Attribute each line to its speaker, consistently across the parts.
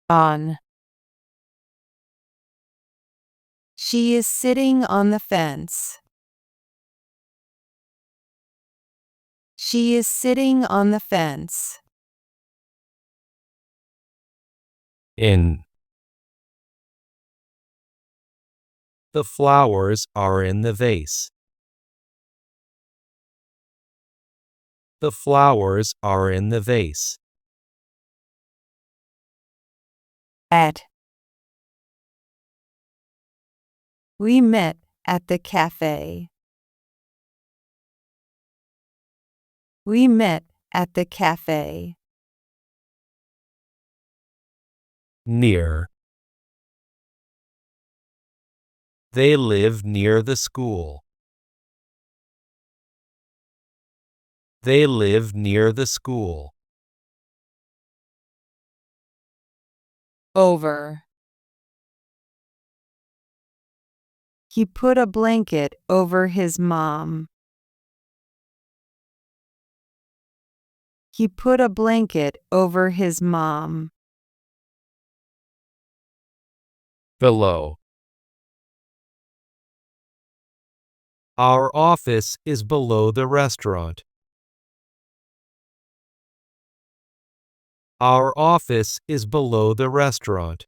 Speaker 1: On. She is sitting on the fence. She is sitting on the fence.
Speaker 2: In. The flowers are in the vase. The flowers are in the vase.
Speaker 1: At. We met at the cafe. We met at the cafe.
Speaker 2: Near. They live near the school. They live near the school.
Speaker 1: Over. He put a blanket over his mom. He put a blanket over his mom.
Speaker 2: Below. Our office is below the restaurant. Our office is below the restaurant.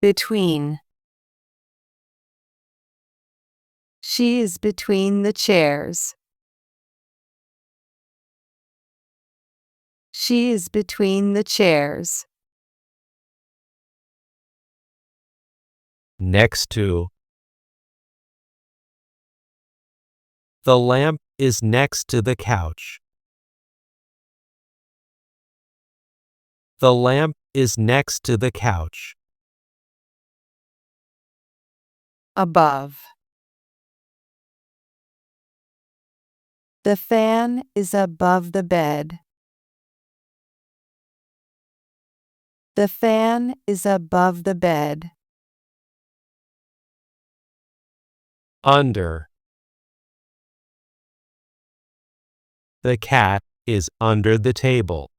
Speaker 1: Between. She is between the chairs. She is between the chairs.
Speaker 2: Next to. The lamp is next to the couch. The lamp is next to the couch.
Speaker 1: Above. The fan is above the bed. The fan is above the bed.
Speaker 2: Under. The cat is under the table.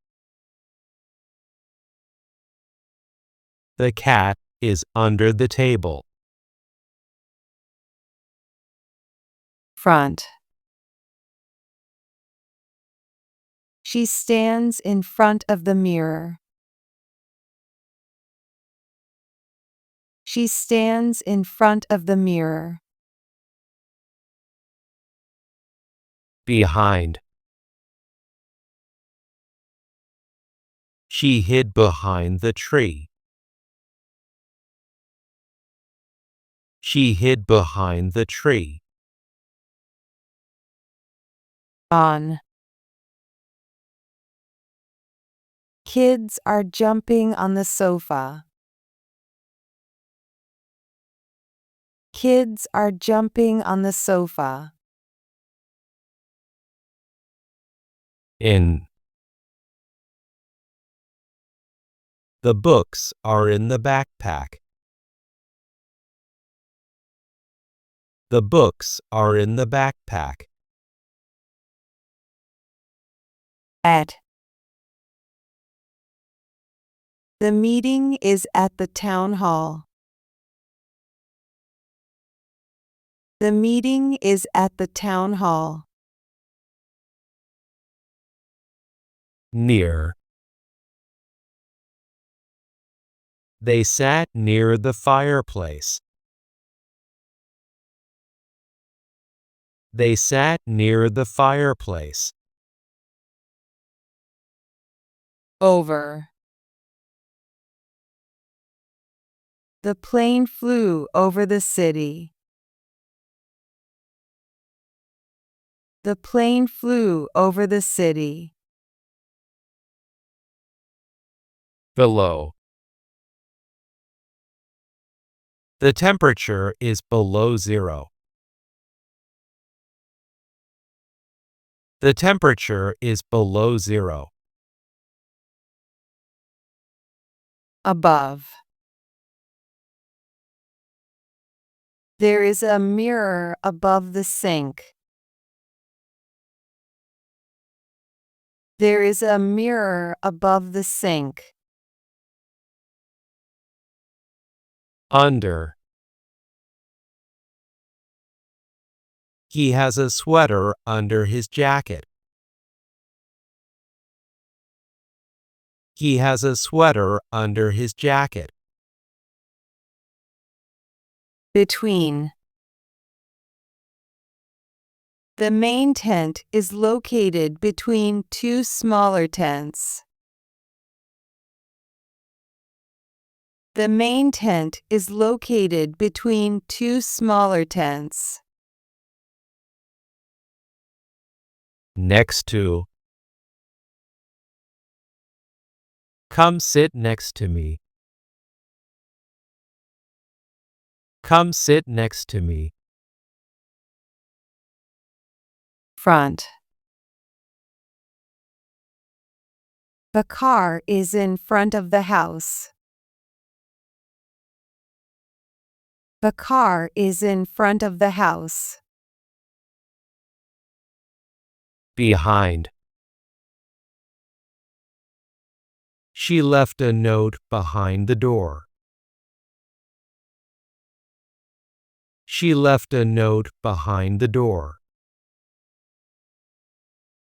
Speaker 2: The cat is under the table.
Speaker 1: Front. She stands in front of the mirror. She stands in front of the mirror.
Speaker 2: Behind. She hid behind the tree. She hid behind the tree.
Speaker 1: On. Kids are jumping on the sofa. Kids are jumping on the sofa.
Speaker 2: In. The books are in the backpack. The books are in the backpack.
Speaker 1: At. The meeting is at the town hall. The meeting is at the town hall.
Speaker 2: Near. They sat near the fireplace. They sat near the fireplace.
Speaker 1: Over. The plane flew over the city. The plane flew over the city.
Speaker 2: Below. The temperature is below zero. The temperature is below zero.
Speaker 1: Above. There is a mirror above the sink. There is a mirror above the sink.
Speaker 2: Under. He has a sweater under his jacket. He has a sweater under his jacket.
Speaker 1: Between. The main tent is located between two smaller tents. The main tent is located between two smaller tents.
Speaker 2: Next to. Come sit next to me. Come sit next to me.
Speaker 1: Front. The car is in front of the house. The car is in front of the house.
Speaker 2: Behind. She left a note behind the door. She left a note behind the door.